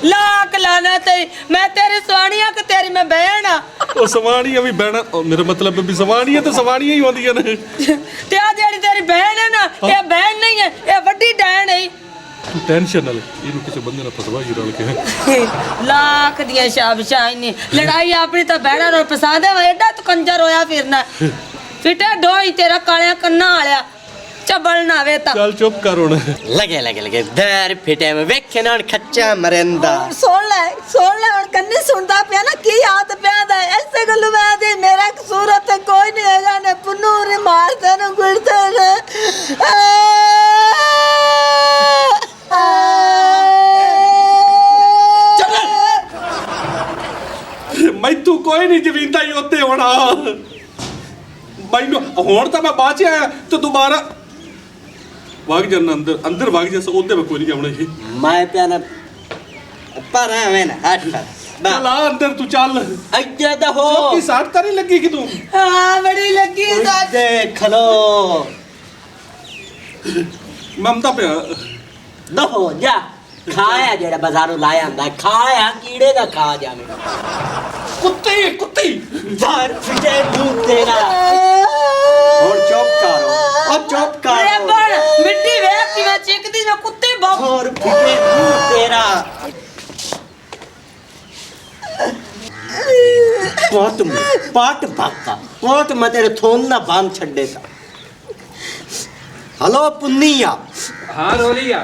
S2: लाख लाना ते मैं तेरी सवानिया कि तेरी मैं बहन
S3: ਉਹ ਸਵਾਣੀਆਂ ਵੀ ਬਹਿਣਾ ਮੇਰਾ ਮਤਲਬ ਵੀ ਸਵਾਣੀਆਂ ਤੇ ਸਵਾਣੀਆਂ ਹੀ ਹੁੰਦੀਆਂ ਨੇ
S2: ते आ जेड़ी तेरी बहन है ना ये बहन नहीं है ये वड्डी डैन है
S3: ਤੂੰ ਟੈਨਸ਼ਨ ਨਾ ਲੈ ਇਹਨੂੰ ਕਿਸੇ ਬੰਦੇ ਨਾਲ ਫਸਵਾ ਹੀ ਰਲ ਕੇ
S2: लाख दिया शाबाशां ने लड़ाई अपनी तो बहना रो पसंद है एडा तू कंजर होया फिरना फिटे डोई तेरा कालिया कन्ना आलिया चबल ना वे ता
S3: ਚੱਲ चुप कर ਹੁਣ
S1: लगे दर फिटे में वेखे ना खच्चा मरेंदा
S2: सुन ले और कन्नी सुनता पिया ना की हाथ पिया दा ऐसे गल्लू मैं दे मेरा कसूर ते कोई नहीं हैगा ने पुन्नू रे मारते ने गुड़ते ने
S3: ਮੈਥੂ ਕੋਈ ਨਹੀਂ ਜਵੀਂਦਾ ਹੀ ਉੱਤੇ ਹੋਣਾ ਮੈਨੂੰ ਹੁਣ ਤਾਂ ਮੈਂ ਬਾਅਦ ਚ ਆਇਆ ਤੇ ਦੁਬਾਰਾ ਵਗ ਜਾਣਾ ਅੰਦਰ ਵਗ ਜਾ ਉੱਤੇ ਮੈਂ ਕੋਈ ਨਹੀਂ ਜਾਵਣਾ ਜੀ
S1: मैं प्याना पर है ना हट पर
S3: ਚੱਲ ਆ ਅੰਦਰ ਤੂੰ ਚੱਲ
S1: अज्जा दा हो
S3: ਚੌਕੀ ਸਾਟ ਤਾਂ ਨਹੀਂ ਲੱਗੀ ਕਿ ਤੂੰ
S2: हां बड़ी लगी दा
S1: देख लो
S3: ਮਮਤਾ ਪਿਆ
S1: दहो जा खाया जेड़ा बाजारों लाया आंदा खाया कीड़े दा खा जावे
S3: ਕੁੱਤੀ
S1: दर फिटे मुंह तेरा और चुप करो और चुप
S2: अरे
S1: करो
S2: बड़ मिट्टी वेख की मैं चीकदी ना कुत्ते बाप
S1: और फिटे मुंह तेरा पाट भागा पोट मैं तेरे थोन ना बांध छड़ देता हलो पुन्निया
S8: हाँ रोलिया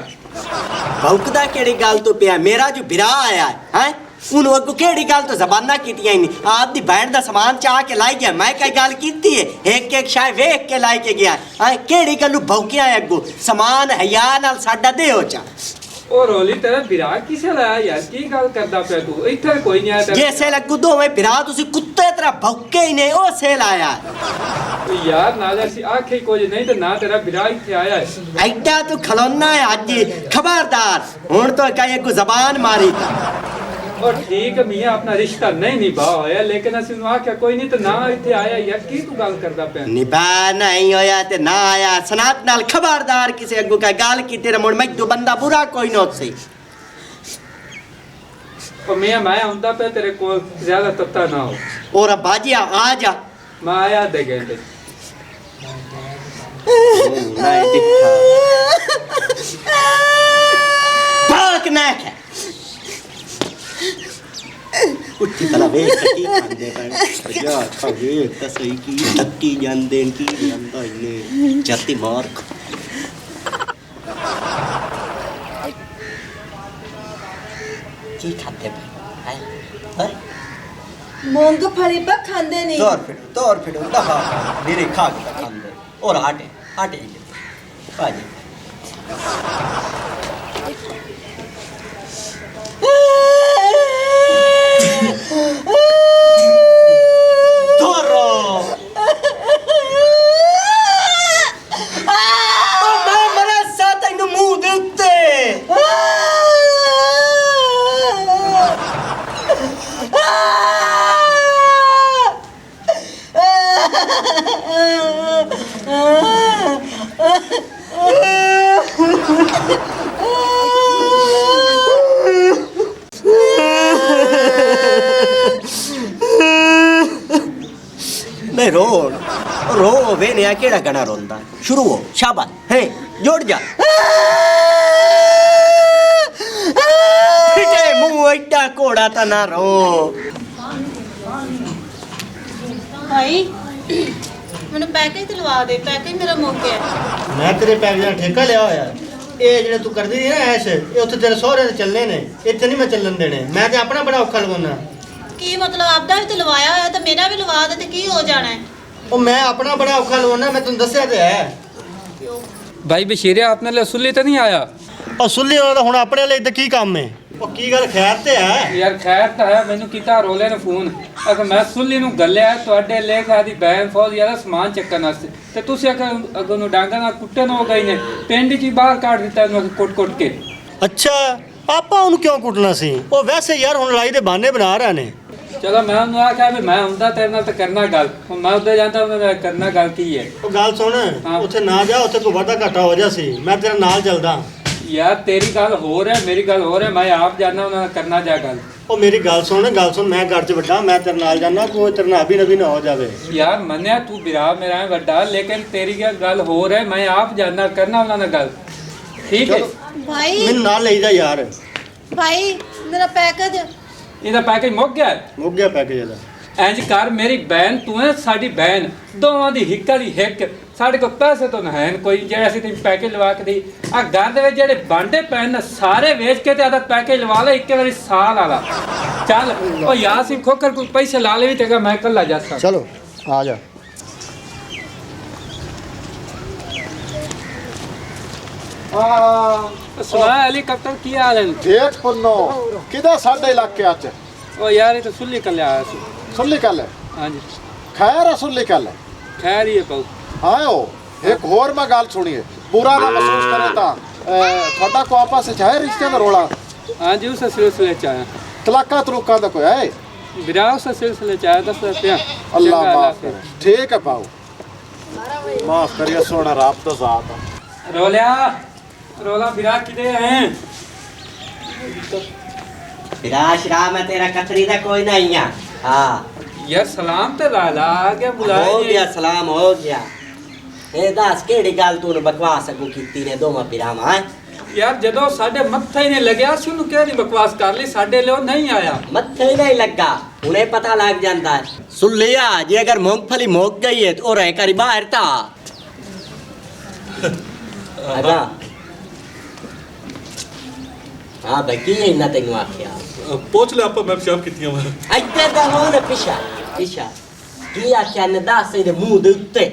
S1: भौकदा केड़ी गल तो पिया मेरा जो बिरा आया है उन अगो केड़ी गल तो जबाना कीतियां ही नहीं आप दी बहन दा सामान चाह के लाई गया मैं कई गल कीती है एक शाय वेख के लाई के गया है केड़ी गल्लू भौकिया अगो सामान हया नाल साडा दे हो चा
S8: ओ रोली तेरा विराग किसे लाया यार की गल करदा पे तू इथे कोई नहीं आया
S1: जैसे लगू दो में बिरा तुसी कुत्ते तरह भौके ही नहीं ओ सेल आया
S8: यार ना जैसी आंखें कोई नहीं तो ना तेरा विराग इथे आया है
S1: ऐडा तू खलोना है आज खबरदार हुन तो कई को जबान मारी था
S8: और ठीक है मियां अपना रिश्ता नहीं निभा होया लेकिन असि नु आख्या कोई नहीं तो ना इथे आया यार की तू गल करदा पे
S1: निभा नहीं होया ते ना आया सनात नाल खबरदार किसे अगू का गाल की तेरे मुड़ मैं दो बंदा बुरा कोई न सही
S8: और मियां मैं आंदा पे तेरे को ज्यादा तत्ता ना हो
S1: और बाजिया आ जा
S8: मैं आया दे गए
S1: नहीं दिखा भाग ना क्या उठी तला वे की खांदे पर जा खावे त सही की धक्की जानदे की जानदा इने जाती मार की खाते भाई है
S2: मूंगफली पर खांदे नहीं
S1: तोर फिर दफा मेरे खा के खांदे और आटे बाजी Toro! नहीं रो रो वे ने केड़ा गाना रोंदा शुरू हो शाबाश है जोड़ जा फिटे मुंह एडा कोड़ा ता ना रो
S9: भाई ਮੈਨੂੰ ਪੈਕੇਜ ਦਿਲਵਾ ਦੇ ਪੈਕੇਜ ਮੇਰਾ ਮੁੱਕ ਗਿਆ
S7: ਮੈਂ ਤੇਰੇ ਪੈਕ ਦਾ ਠੇਕਾ ਲਿਆ ਹੋਇਆ ਇਹ ਜਿਹੜੇ ਤੂੰ ਕਰਦੀ ਹੈ ਨਾ ਐਸ਼ ਇਹ ਉੱਥੇ ਤੇਰੇ ਸਹੁਰੇ ਦੇ ਚੱਲਣੇ ਨੇ ਇੱਥੇ ਨਹੀਂ ਮੈਂ ਚੱਲਣ ਦੇਣੇ ਮੈਂ ਤੇ ਆਪਣਾ ਬੜਾ ਔਖਾ ਲਵਾਉਣਾ
S9: ਕੀ ਮਤਲਬ ਆਪਦਾ ਵੀ ਤੇ ਲਵਾਇਆ ਹੋਇਆ ਤਾਂ ਮੇਰਾ ਵੀ ਲਵਾ ਦੇ ਤੇ ਕੀ ਹੋ ਜਾਣਾ ਹੈ
S7: ਉਹ ਮੈਂ ਆਪਣਾ ਬੜਾ ਔਖਾ ਲਵਾਉਣਾ ਮੈਂ ਤੈਨੂੰ ਦੱਸਿਆ ਤੇ ਹੈ
S8: भाई बशीरे आपने लिए सुल्ली तो नहीं आया
S7: ਉਹ ਸੁੱਲੀ ਵਾਲਾ ਤਾਂ ਹੁਣ ਆਪਣੇ ਲਈ ਤੇ ਕੀ ਕੰਮ ਹੈ ਉਹ ਕੀ ਗੱਲ ਖੈਰ ਤੇ ਹੈ
S8: यार खैर तो है मैनू कीता रोले ने फोन अगर मैं सुल्ली नु गलिया ਤੁਹਾਡੇ ਲੈ ਕੇ ਆਦੀ ਬੈਨ ਫੌਜ ਯਾਰ ਸਮਾਨ ਚੱਕਣ ਵਾਸਤੇ ਤੇ ਤੁਸੀਂ ਅਗਰ ਨੂੰ ਡਾਂਗਾ ਨਾਲ ਕੁੱਟੇ ਨਾ ਹੋ ਗਈ ਨੇ ਪਿੰਡ ਚ ਹੀ ਬਾਹਰ ਕੱਢ ਦਿੱਤਾ ਇਹਨੂੰ ਕੁੱਟ ਕੇ
S7: ਅੱਛਾ ਆਪਾਂ ਉਹਨੂੰ ਕਿਉਂ ਕੁੱਟਣਾ ਸੀ ਉਹ ਵੈਸੇ ਯਾਰ ਹੁਣ ਲੜਾਈ ਦੇ ਬਹਾਨੇ ਬਣਾ ਰਹੇ ਨੇ
S8: ਚਲੋ ਮੈਂ ਉਹਨੂੰ ਆਖਿਆ ਵੀ ਮੈਂ ਹੁੰਦਾ ਤੇਰੇ ਨਾਲ ਤਾਂ ਕਰਨਾ ਗੱਲ ਹੁਣ ਮੈਂ ਉੱਧਰ ਜਾਂਦਾ ਉਹਨਾਂ ਨਾਲ ਕਰਨਾ ਗੱਲ ਕੀ ਹੈ
S7: ਉਹ ਗੱਲ ਸੁਣ
S8: ਹਾਂ।
S7: ਉੱਥੇ ਨਾ ਜਾ ਉੱਥੇ ਕੋਈ ਵਾਧਾ ਘਾਟਾ ਹੋ ਜਾ ਸੀ ਮੈਂ ਤੇਰੇ ਨਾਲ ਚੱਲਦਾ
S8: ਯਾਰ ਤੇਰੀ ਗੱਲ ਹੋ ਰਿਹਾ ਮੇਰੀ ਗੱਲ ਹੋ ਰਿਹਾ ਮੈਂ ਆਪ ਜਾਣਾ ਉਹਨਾਂ ਨਾਲ ਕਰਨਾ ਜਾ ਗੱਲ
S7: ਉਹ ਮੇਰੀ ਗੱਲ ਸੁਣ ਮੈਂ ਘਰ 'ਚ ਵੱਡਾ ਮੈਂ ਤੇਰੇ ਨਾਲ ਜਾਣਾ ਕੋਈ ਤੇਰੇ ਨਾਲ ਅਭੀ ਨਬੀ ਨਾ ਹੋ ਜਾਵੇ
S8: ਯਾਰ ਮੰਨਿਆ ਤੂੰ ਵਿਰਾ ਮੇਰਾ ਹੈ ਵੱਡਾ ਲੇਕਿਨ ਤੇਰੀ ਗੱਲ ਹੋ ਰਿਹਾ ਮੈਂ ਆਪ ਜਾਣਾ ਕਰਨਾ ਉਹਨਾਂ ਨਾਲ ਗੱਲ ਠੀਕ ਹੈ
S9: ਭਾਈ
S7: ਮੈਨੂੰ ਨਾਲ ਲੈ ਜਾ ਯਾਰ
S9: ਭਾਈ ਮੇਰਾ ਪੈਕੇਜ
S8: ਇਹਦਾ ਪੈਕੇਜ ਮੁੱਕ ਗਿਆ
S7: ਮੁੱਕ ਗਿਆ ਪੈਕੇਜ ਇਹਦਾ
S8: ਇੰਜ ਕਰ ਮੇਰੀ ਬਹਿਨ ਤੂੰ ਹੈ ਸਾਡੀ ਬਹਿਨ ਦੋਵਾਂ ਦੀ ਹਿੱਕ ਵਾਲੀ ਹਿੱਕ ਸਾਡੇ ਕੋਲ ਪੈਸੇ ਤਾਂ ਹੈ ਕੋਈ ਜਿਹੜਾ ਅਸੀਂ ਤੈਨੂੰ ਪੈਕੇਜ ਲਵਾ ਕੇ ਦੇਈ ਆ ਘਰ ਦੇ ਵਿੱਚ ਜਿਹੜੇ ਬਾਂਡੇ ਪੈਣ ਨਾ ਸਾਰੇ ਵੇਚ ਕੇ ਤੇ ਆਦਾ ਪੈਕੇਜ ਲਵਾ ਲੈ ਇੱਕੇ ਵਾਰੀ ਸਾਲ ਵਾਲਾ ਚੱਲ ਉਹ ਯਾਸੀਨ ਖੋਕਰ ਕੋਈ ਪੈਸੇ ਲਾ ਲੈ ਵੀ ਤੇਗਾ ਮੈਂ ਕੱਲਾ ਜਾ ਸਕਦਾ
S7: ਚਲੋ ਆ ਜਾ
S8: ਸਲਾਹ ਹੈਲੀਕਾਪਟਰ ਕੀ ਹਾਲ ਹੈ
S5: ਦੇਖ ਪੁੰਨੋ ਕਿਦਾ ਸਾਡੇ ਇਲਾਕੇ ਚ
S8: ਉਹ ਯਾਰ ਇਹ ਤਾਂ ਸੁੱਲੀ ਕੱਲਿਆ ਆਇਆ ਸੀ
S5: ਸੁੱਲੀ ਕੱਲ
S8: ਹਾਂਜੀ
S5: ਖੈਰ ਸੁੱਲੀ ਕੱਲ
S8: ਖੈਰ ਹੀ ਹੈ ਪਾਉ
S5: ਆਇਓ ਇੱਕ ਹੋਰ ਮੈਂ ਗੱਲ ਸੁਣੀਏ ਬੁਰਾ ਨਾ ਮਹਿਸੂਸ ਕਰੇ ਤਾਂ ਤੁਹਾਡਾ ਕੋ ਆਪਸ ਵਿੱਚ ਹੈ ਰਿਸ਼ਤੇ ਦਾ ਰੋਲਾ
S8: ਹਾਂਜੀ ਉਸ ਸਿਲਸਿਲੇ ਚ ਆਇਆ
S5: ਤਲਾਕਾ ਤਲੂਕਾ ਦਾ ਕੋਈ ਹੈ
S8: ਵਿਰਾਹ ਉਸ ਸਿਲਸਿਲੇ ਚ ਆਇਆ ਦੱਸ ਪਿਆ
S5: ਅੱਲਾਹ ਮਾਫ करे ठीक है पाओ माफ करिए सोना रात तो ज़ात
S8: रोलिया रोला विराह किधे हैं
S1: विराश राह में तेरा कतरी दा कोई नहीं है हाँ
S8: यार सलाम ते लाला आ गया बुलाया
S1: हो गया सलाम हो गया ए दस केड़ी गल तू बकवास अगू कीती ने दोवां पिरावां है
S8: यार जदों साडे मत्थे ही नहीं लगया सी उन्होंने केड़ी बकवास कर ली साडे लियो नहीं आया
S1: मत्थे ही नहीं लगा उन्हें पता लग जाता है सुन लिया जी अगर मूंगफली मोक गई है तो रहे करी बाहर था अदा हाँ भाई की इन्ना तेन आख्या
S3: ਪੁੱਛ ਲੈ ਆਪਾਂ ਮੈਂ ਪਿਸ਼ਾਬ ਕੀਤੀਆਂ ਵਾ
S1: ਇੱਧਰ ਦਾ ਹੋ ਨਾ ਪਿਛਾ ਕੀ ਆਖਿਆ ਨੇ ਦੱਸ ਇਹਦੇ ਮੂੰਹ ਦੇ ਉੱਤੇ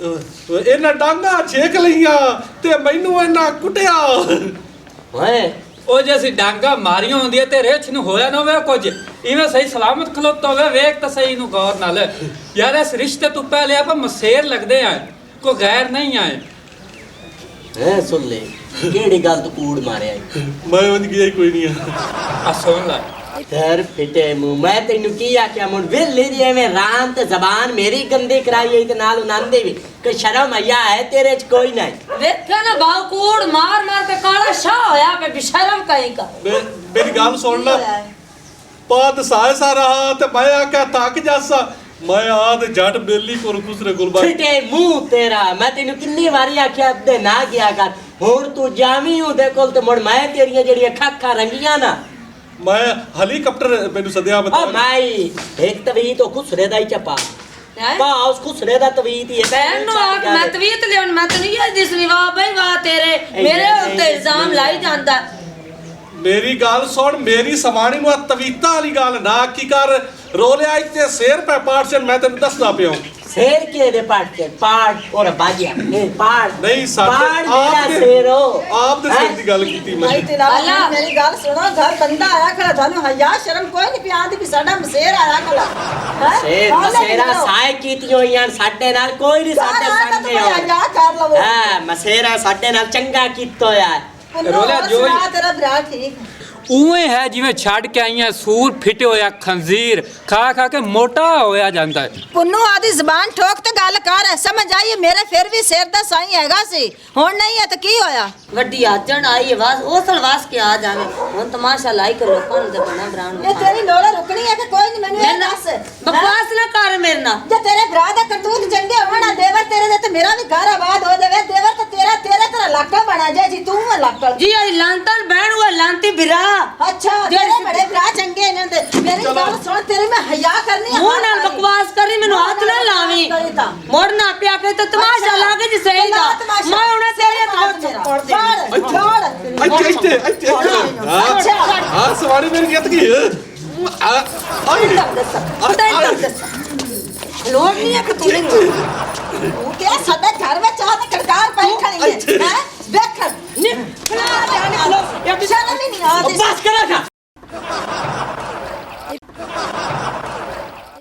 S3: ਇਹਨਾਂ ਡਾਂਗਾ ਛੇਕ ਲਈਆਂ ਤੇ ਮੈਨੂੰ ਇਹਨਾਂ ਕੁੱਟਿਆ
S1: ਓਏ
S8: ਉਹ ਜੇ ਅਸੀਂ ਡਾਂਗਾ ਮਾਰੀਆਂ ਹੁੰਦੀਆਂ ਤੇ ਰੇਛ ਨੂੰ ਹੋਇਆ ਨਾ ਹੋਵੇ ਕੁਝ ਇਵੇਂ ਸਹੀ ਸਲਾਮਤ ਖਲੋਤਾ ਹੋਵੇ ਵੇਖ ਤਾਂ ਸਹੀ ਨੂੰ ਗੌਰ ਨਾਲ ਯਾਰ ਇਸ ਰਿਸ਼ਤੇ ਤੋਂ ਪਹਿਲੇ ਆਪਾਂ ਮਸੇਰ ਲੱਗਦੇ ਆ ਕੋਈ ਗੈਰ ਨਹੀਂ ਆਏ
S1: ਹੈ ਸੁਣ ਲੈ ਕਿਹੜੀ ਗੱਲ ਤੂੰ ਕੂੜ ਮਾਰਿਆ
S3: ਮੈਂ ਉਹਦੀ ਗਿਆ ਕੋਈ ਨਹੀਂ
S8: ਆ ਸੁਣ ਲੈ
S1: ter ਫਿੱਟੇ ਮੂੰਹ ਮੈਂ ਤੈਨੂੰ ਕੀ ਆਖਿਆ ਮੁੰਡ ਵੇਲੇ ਦੀ ਐਵੇਂ ਰਾਮ ਤੇ ਜ਼ਬਾਨ ਮੇਰੀ ਗੰਦੀ ਕਰਾਈ ਤੇ ਨਾਲ ਉਨੰਦੇ ਵੀ ਕਿ ਸ਼ਰਮ ਆਇਆ ਹੈ ਤੇਰੇ ਚ ਕੋਈ ਨਹੀਂ
S4: ਵੇਖਿਆ ਨਾ ਬਾਉ ਕੂੜ ਮਾਰ ਮਾਰ ਕੇ ਕਾਲਾ ਸ਼ਾਹ ਹੋਇਆ ਪੇ ਬਿਸ਼ਰਮ ਕਹੀਂ ਕਾ
S3: ਮੇਰੀ ਗੱਲ ਸੁਣ ਲੈ ਪਾਦ ਸਾਇਸਾ ਰਹਾ ਤੇ ਮੈਂ ਆਖਿਆ ਥੱਕ ਜਾਸਾ ਮੈਂ ਆਦ ਜੱਟ ਬੇਲੀ ਕੋਲ ਦੂਸਰੇ ਗੁਲਬਾ
S1: ਫਿੱਟੇ ਮੂੰਹ ਤੇਰਾ ਮੈਂ ਤੈਨੂੰ ਕਿੰਨੀ ਵਾਰੀ ਆਖਿਆ ਅੱਧੇ ਨਾ ਗਿਆ ਕਰ ਹੁਣ ਤੂੰ ਜਾਵੀਂ ਉਹਦੇ ਕੋਲ ਤੇ ਮੁੜ ਮੈਂ ਤੇਰੀਆਂ ਜਿਹੜੀਆਂ ਖਾਖਾਂ ਰੰਗੀਆਂ ਨਾ
S3: ਮੈਂ ਹੈਲੀਕਾਪਟਰ ਮੈਨੂੰ ਸੱਦਿਆ
S1: ਓ ਮਾਈ ਇੱਕ ਤਵੀਤ ਉਹ ਖੁਸਰੇ ਦਾ ਹੀ ਚਪਾ ਪਾ ਉਸ ਖੁਸਰੇ ਦਾ ਤਵੀਤ ਹੀ ਹੈ
S4: ਬਹਿਨ ਨੂੰ ਆ ਕੇ ਮੈਂ ਤਵੀਤ ਲਿਆਉਣ ਮੈਂ ਤੈਨੂੰ ਇਹ ਦਿਸਣੀ ਵਾਹ ਬਈ ਵਾਹ ਤੇਰੇ ਮੇਰੇ ਉੱਤੇ ਇਲਜ਼ਾਮ ਲਾਈ ਜਾਂਦਾ
S3: ਮੇਰੀ ਗੱਲ ਸੁਣ ਮੇਰੀ ਸਮਾਣੀ ਨੂੰ ਤਵੀਤਾ ਵਾਲੀ ਗੱਲ ਨਾ ਕੀ ਕਰ ਰੋਲਿਆ ਇੱਥੇ ਸ਼ੇਰ ਪੈ ਪਾਰਸ਼ਨ ਮੈਂ ਤੈਨੂੰ ਦੱਸਦਾ ਪਿਆ
S1: शेर के दे पार्ट और बाजिया पार्ट
S3: नहीं साथ
S1: आप शेरो
S3: आप दे शेर दी गल कीती मैं
S2: ਭਾਈ ਤੇਰਾ ਮੇਰੀ ਗੱਲ ਸੁਣੋ ਘਰ ਬੰਦਾ ਆਇਆ ਖੜਾ ਤੁਹਾਨੂੰ ਹਯਾ ਸ਼ਰਮ ਕੋਈ ਨਹੀਂ ਪਿਆਂਦੀ ਵੀ ਸਾਡਾ ਮਸੇਰ ਆਇਆ ਖੜਾ
S1: शेर मसेरा साए कीतियों यार साडे नाल कोई नहीं साडे सामने हो
S2: ਹਯਾ ਕਰ ਲਵੋ
S1: हां मसेरा साडे नाल चंगा कीतो यार
S8: रोला जो
S2: ਤੇਰਾ ਭਰਾ ਠੀਕ
S8: ਉਵੇਂ ਹੈ ਜਿਵੇਂ ਛੱਡ ਕੇ ਆਈਆਂ ਸੂਰ ਫਿੱਟੇ ਹੋਇਆ ਖੰਜ਼ੀਰ ਖਾ ਖਾ ਕੇ ਮੋਟਾ ਹੋਇਆ ਜਾਂਦਾ ਹੈ।
S2: ਪੁੰਨੂ ਆਦੀ ਜ਼ਬਾਨ ਠੋਕ ਤੇ ਗੱਲ ਕਰ, ਸਮਝ ਆਈ ਮੇਰੇ ਫਿਰ ਵੀ ਸਿਰ ਦਾ ਸਾਈ ਹੈਗਾ ਸੀ, ਹੁਣ ਨਹੀਂ ਹੈ ਤਾਂ ਕੀ ਹੋਇਆ?
S4: ਵੱਡੀ ਆਜਣ ਆਈ ਆਵਾਜ਼ ਉਸਲ ਵਾਸ ਕੇ ਆ ਜਾਵੇ ਹੁਣ ਤਮਾਸ਼ਾ ਲਾਈ ਕੇ ਲੋਕਾਂ ਨੂੰ ਬਣਾ ਬਰਾਨ
S2: ਇਹ ਤੇਰੀ ਲੋੜਾ ਰੁਕਣੀ ਹੈ ਕਿ ਕੋਈ ਨਹੀਂ? ਮੈਨੂੰ ਇਹ ਦੱਸ।
S4: ਬਕਵਾਸ ਨਾ ਕਰ ਮੇਰੇ ਨਾਲ।
S2: ਜੇ ਤੇਰੇ ਭਰਾ ਦਾ ਕਰਤੂਤ ਚੰਗੇ ਹੋਣਾ ਦੇਵਰ ਤੇਰੇ ਦੇ ਤੇ ਮੇਰਾ ਵੀ ਘਰ ਆਬਾਦ ਹੋ ਜਾਵੇ। ਦੇਵਰ ਤੇ ਤੇਰਾ ਲਾਕਾ ਬਣਾ ਜਾਏ ਜੀ, ਤੂੰ ਹੈ ਲਾਕਾ
S4: ਜੀ ਇਹ ਲਾਂਤਨ ਬਹਿਣ ਉਹ ਲਾਂਤੀ ਬਿਰਾ।
S2: ਅੱਛਾ ਤੇਰੇ ਬੜੇ ਭਰਾ ਚੰਗੇ ਨੇ ਤੇ ਮੇਰੀ ਗੱਲ ਸੁਣ, ਤੇਰੀ ਮੈਂ ਹਯਾ ਕਰਨੀ ਹੈ।
S4: ਮੂੰਹ ਨਾਲ ਬਕਵਾਸ ਕਰੀ, ਮੈਨੂੰ ਹੱਥ ਨਾ ਲਾਵੀਂ। ਮੋੜਨਾ ਪਿਆ ਕੇ ਤੇ ਤਮਾਸ਼ਾ ਲਾ ਕੇ ਜੀ ਸਹੀ ਦਾ ਮੈਂ ਹੁਣ ਤੇਰੇ ਤੋਂ
S3: ਇੱਥੇ ਹਾਂ ਸਵਾਰੀ ਮੇਰੀ ਜਿੱਤ ਗਈ
S2: ਲੋੜ ਨਹੀਂ ਹੈ ਕਿ ਤੂੰ ਨਹੀਂ ਉਹ ਤੇ ਸਾਡੇ ਘਰ ਵਿੱਚ ਆ ਤੇ ਕੜਕਾਰ ਪਾਈ ਖੜੀ ਹੈ। ਵੇਖ ਨੀ ਖਲਾ ਜਾਣੇ ਲੋ ਇਹ ਸ਼ਰਮ ਹੀ ਨਹੀਂ ਆਦੀ।
S1: ਬਸ ਕਰਾ